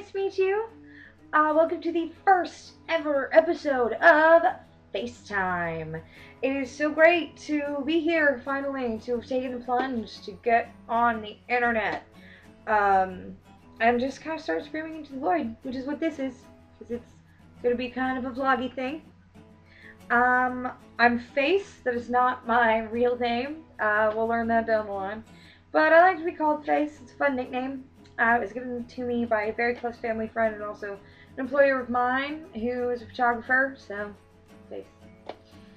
nice to meet you. Welcome to the first ever episode of FaceTime. It is so great to be here finally, to have taken the plunge to get on the internet. And just kind of start screaming into the void, which is what this is, because it's going to be kind of a vloggy thing. I'm Face, that is not my real name. We'll learn that down the line. But I like to be called Face, it's a fun nickname. It was given to me by a very close family friend and also an employer of mine who is a photographer, so Face.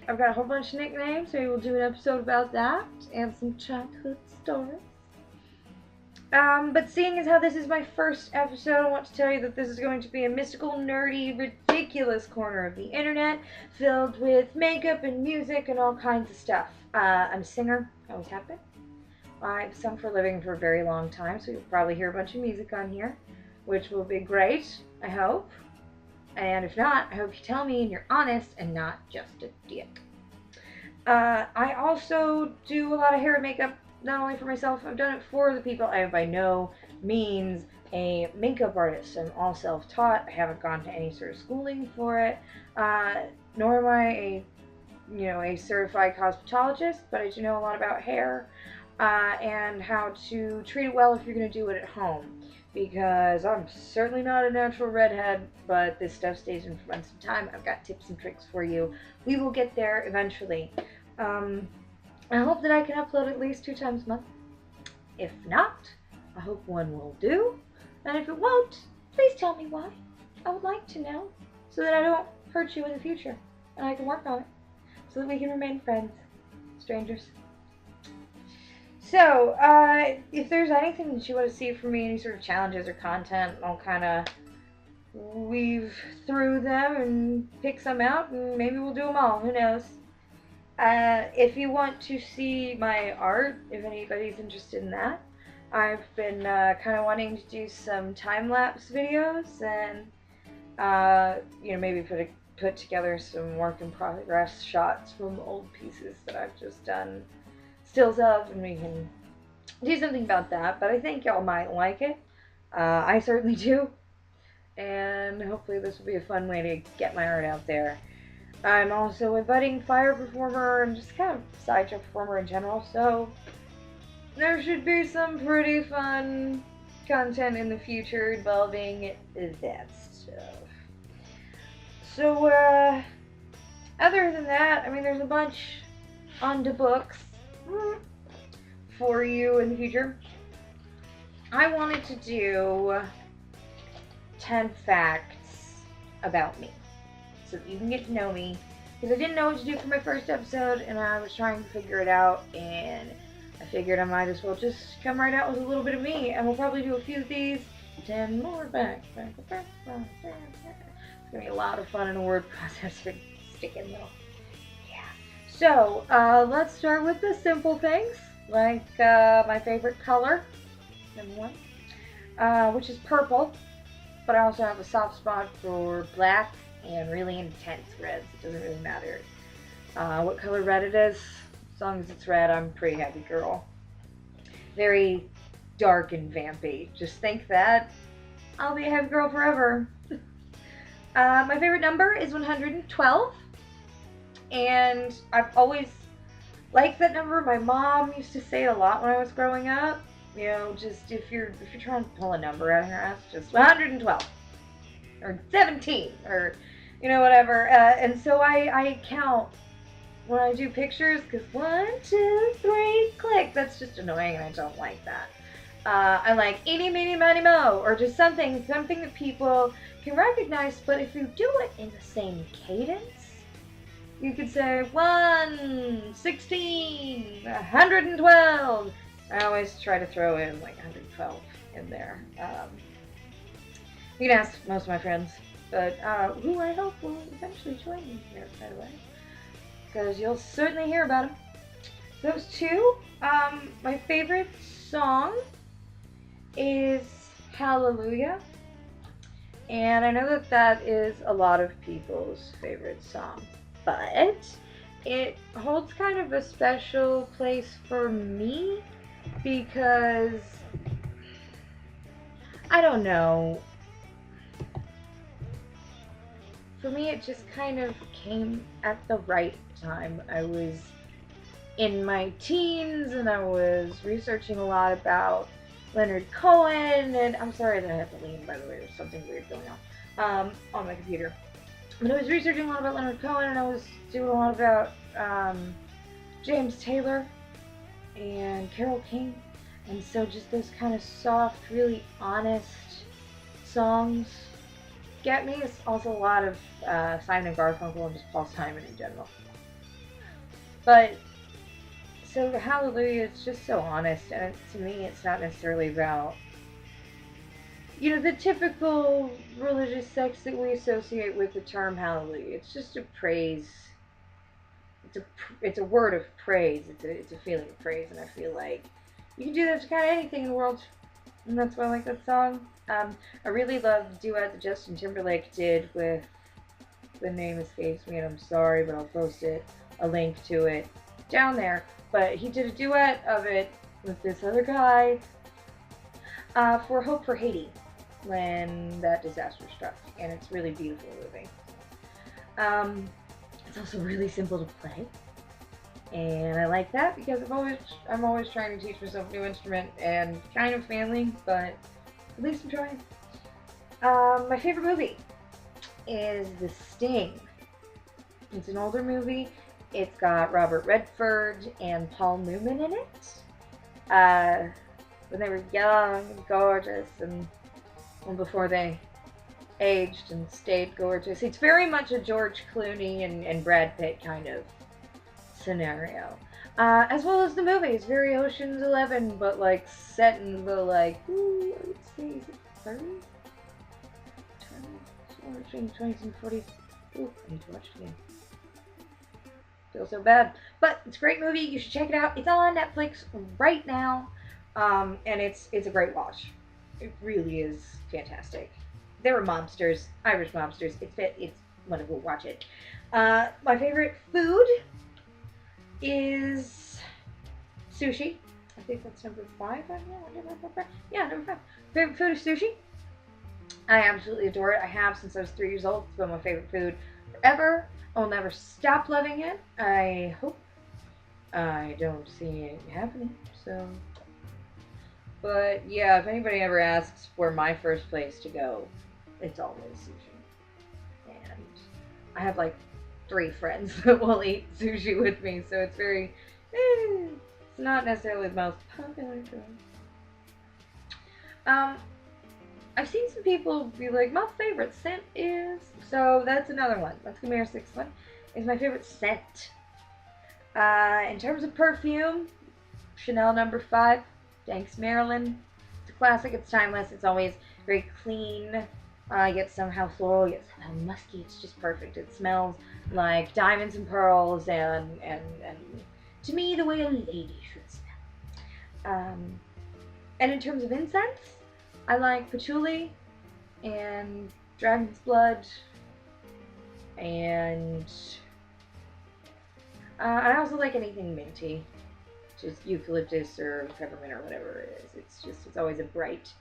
I've got a whole bunch of nicknames, so we'll do an episode about that and some childhood stories. But seeing as how this is my first episode, I want to tell you that this is going to be a mystical, nerdy, ridiculous corner of the internet filled with makeup and music and all kinds of stuff. I'm a singer, I always have been. I've sung for a living for a very long time, so you'll probably hear a bunch of music on here, which will be great, I hope. And if not, I hope you tell me and you're honest and not just a dick. I also do a lot of hair and makeup, not only for myself, I've done it for the people. I am by no means a makeup artist. I'm all self-taught. I haven't gone to any sort of schooling for it, nor am I a certified cosmetologist, but I do know a lot about hair. And how to treat it well if you're going to do it at home, because I'm certainly not a natural redhead, but this stuff stays in for some time. I've got tips and tricks for you. We will get there eventually. I hope that I can upload at least 2 times a month. If not, I hope one will do, and if it won't, please tell me why. I would like to know, so that I don't hurt you in the future, and I can work on it, so that we can remain friends, strangers. So, if there's anything that you want to see from me, any sort of challenges or content, I'll kind of weave through them and pick some out, and maybe we'll do them all, who knows. If you want to see my art, if anybody's interested in that, I've been kind of wanting to do some time-lapse videos, and, maybe put together some work-in-progress shots from old pieces that I've just done stills of, and we can do something about that. But I think y'all might like it. I certainly do, and hopefully this will be a fun way to get my art out there. I'm also a budding fire performer and just kind of sideshow performer in general, so there should be some pretty fun content in the future involving that stuff. So other than that, I mean, there's a bunch on the books for you in the future. I wanted to do 10 facts about me, so that you can get to know me, because I didn't know what to do for my first episode, and I was trying to figure it out, and I figured I might as well just come right out with a little bit of me, and we'll probably do a few of these. 10 more facts. It's going to be a lot of fun in a word processor sticking though. So, let's start with the simple things, like my favorite color, number 1, which is purple, but I also have a soft spot for black and really intense reds. It doesn't really matter what color red it is. As long as it's red, I'm a pretty happy girl. Very dark and vampy. Just think that I'll be a happy girl forever. My favorite number is 112. And I've always liked that number. My mom used to say it a lot when I was growing up. You know, just if you're trying to pull a number out of her ass, just 112 or 17 or whatever. And so I count when I do pictures, because 1, 2, 3, click. That's just annoying, and I don't like that. I like eeny, meeny, miny, mo, or just something that people can recognize. But if you do it in the same cadence, you could say 1, 16, 112. I always try to throw in like 112 in there. You can ask most of my friends, but who I hope will eventually join me here, by the way, because you'll certainly hear about them. Those 2. My favorite song is Hallelujah, and I know that is a lot of people's favorite song. But it holds kind of a special place for me, because I don't know, for me, it just kind of came at the right time. I was in my teens and I was researching a lot about Leonard Cohen. And I'm sorry that I have to lean, by the way, there's something weird going on my computer. But I was researching a lot about Leonard Cohen and I was doing a lot about James Taylor and Carole King. And so just those kind of soft, really honest songs get me. It's also a lot of Simon and Garfunkel and just Paul Simon in general. But so the Hallelujah, it's just so honest, and to me, it's not necessarily about, you know, the typical religious sex that we associate with the term Hallelujah. It's just a praise. It's a word of praise. It's a feeling of praise, and I feel like you can do that to kind of anything in the world, and that's why I like that song. I really love the duet that Justin Timberlake did with, the name escapes me, and I'm sorry, but I'll post a link to it down there. But he did a duet of it with this other guy for Hope for Haiti when that disaster struck, and it's really beautiful movie. It's also really simple to play, and I like that because I'm always trying to teach myself a new instrument and kind of failing, but at least I'm trying. My favorite movie is The Sting. It's an older movie. It's got Robert Redford and Paul Newman in it. When they were young and gorgeous and before they aged and stayed gorgeous. It's very much a George Clooney and Brad Pitt kind of scenario. As well as the movie. It's very Ocean's 11, but like set in the like, ooh, I would say, is it 30s? 20s and 40s. Ooh, I need to watch it again. Feel so bad. But it's a great movie. You should check it out. It's on Netflix right now. And it's a great watch. It really is fantastic. They were mobsters, Irish mobsters. It's wonderful. Watch it. My favorite food is sushi. I think that's number 5 on here. Yeah, number 5. Favorite food is sushi. I absolutely adore it. I have since I was 3 years old. It's been my favorite food forever. I'll never stop loving it. I hope I don't see it happening. So, but yeah, if anybody ever asks where my first place to go, it's always sushi. And I have like 3 friends that will eat sushi with me, so it's very, it's not necessarily the most popular food. I've seen some people be like, my favorite scent is... So that's another one. That's going to be our 6th one. Is my favorite scent. In terms of perfume, Chanel number 5. Thanks, Marilyn. It's a classic. It's timeless. It's always very clean. Yet somehow floral, yet somehow musky. It's just perfect. It smells like diamonds and pearls and to me, the way a lady should smell. And in terms of incense, I like patchouli and dragon's blood, and I also like anything minty, just eucalyptus or peppermint or whatever it is. It's always a bright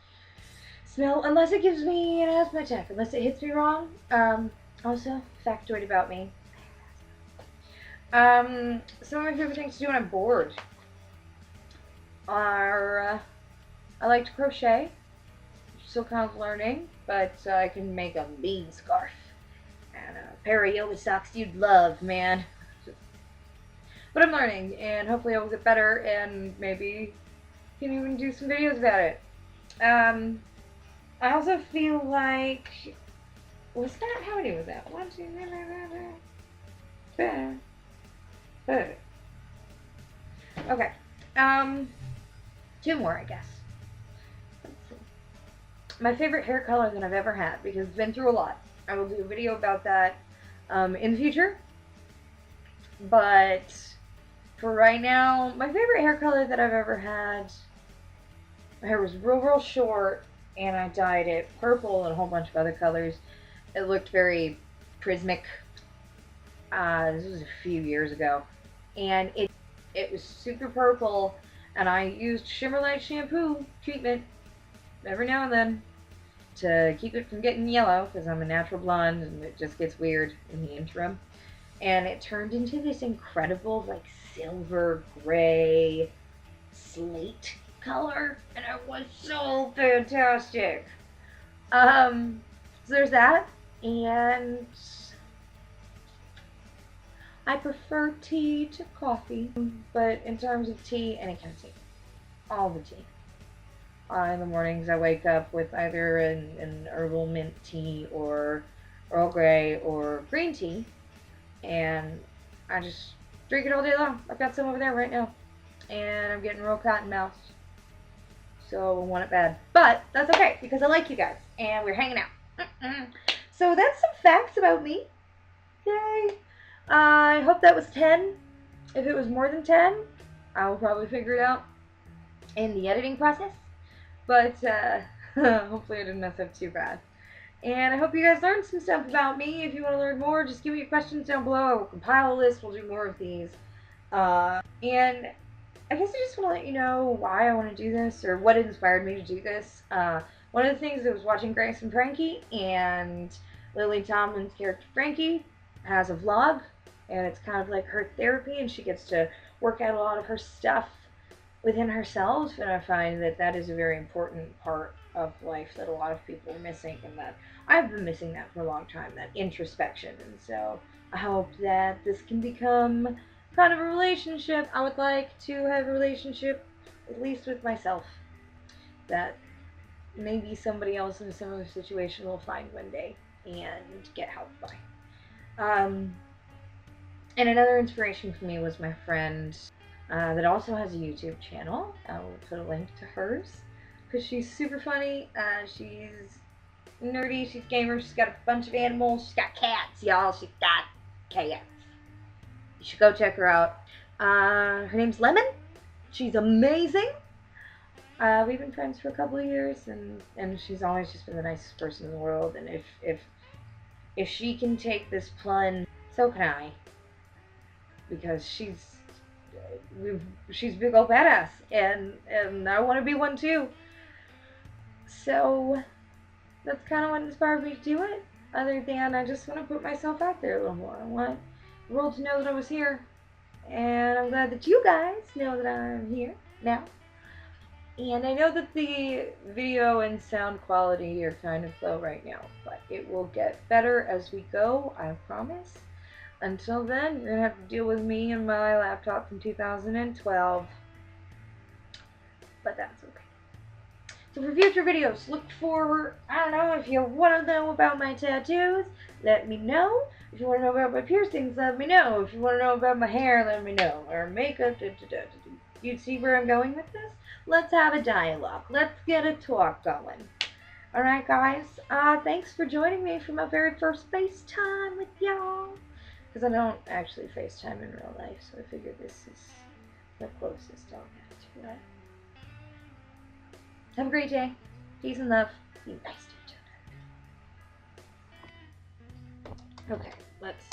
smell, unless it gives me an asthma attack, unless it hits me wrong. Also, factoid about me. Some of my favorite things to do when I'm bored are, I like to crochet. Still kind of learning, but I can make a bead scarf and a pair of yoga socks you'd love, man. But I'm learning, and hopefully I will get better, and maybe can even do some videos about it. I also feel like, was that, how many was that? 1, 2, 3, okay. 2 more, I guess. My favorite hair color that I've ever had, because I've been through a lot. I will do a video about that in the future. But for right now, my favorite hair color that I've ever had, my hair was real short, and I dyed it purple and a whole bunch of other colors. It looked very prismic. This was a few years ago. And it was super purple, and I used Shimmer Light shampoo treatment every now and then to keep it from getting yellow, because I'm a natural blonde and it just gets weird in the interim. And it turned into this incredible, like, silver gray slate color, and it was so fantastic. So there's that, and I prefer tea to coffee, but in terms of tea, any kind of tea, all the tea. In the mornings, I wake up with either an herbal mint tea or Earl Grey or green tea, and I just drink it all day long. I've got some over there right now, and I'm getting real cotton mouth, so I want it bad. But that's okay, because I like you guys, and we're hanging out. So that's some facts about me. Yay! I hope that was 10. If it was more than 10, I will probably figure it out in the editing process. But hopefully I didn't mess up too bad. And I hope you guys learned some stuff about me. If you want to learn more, just give me your questions down below. I will compile a list. We'll do more of these. And I guess I just want to let you know why I want to do this, or what inspired me to do this. One of the things I was watching Grace and Frankie, and Lily Tomlin's character Frankie has a vlog, and it's kind of like her therapy, and she gets to work out a lot of her stuff within herself, and I find that that is a very important part of life that a lot of people are missing, and that I've been missing that for a long time, that introspection. And so I hope that this can become kind of a relationship. I would like to have a relationship, at least with myself, that maybe somebody else in a similar situation will find one day and get helped by. And another inspiration for me was my friend that also has a YouTube channel. I will put a link to hers, because she's super funny. She's nerdy, she's gamer, she's got a bunch of animals, she's got cats, y'all. She's got cats. You should go check her out. Her name's Lemon. She's amazing. We've been friends for a couple of years, and she's always just been the nicest person in the world. And if she can take this plunge, so can I. Because she's a big old badass, and I want to be one too. So that's kind of what inspired me to do it. Other than I just want to put myself out there a little more. I want the world to know that I was here, and I'm glad that you guys know that I'm here now. And I know that the video and sound quality are kind of low right now, but it will get better as we go, I promise. Until then, you're going to have to deal with me and my laptop from 2012. But that's okay. So for future videos, look for, I don't know, if you want to know about my tattoos, let me know. If you want to know about my piercings, let me know. If you want to know about my hair, let me know. Or makeup, You see where I'm going with this? Let's have a dialogue. Let's get a talk going. Alright guys, thanks for joining me for my very first FaceTime with y'all. Because I don't actually FaceTime in real life, so I figured this is the closest I'll get to it. Have a great day. Peace and love. Be nice to each other. Okay, let's...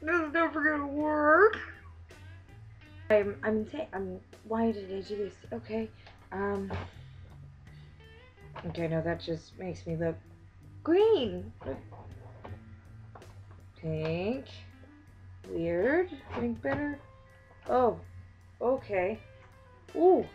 This is never gonna work. Why did I do this? Okay, okay, no, that just makes me look green. Pink. Weird. Getting better. Oh, okay. Ooh,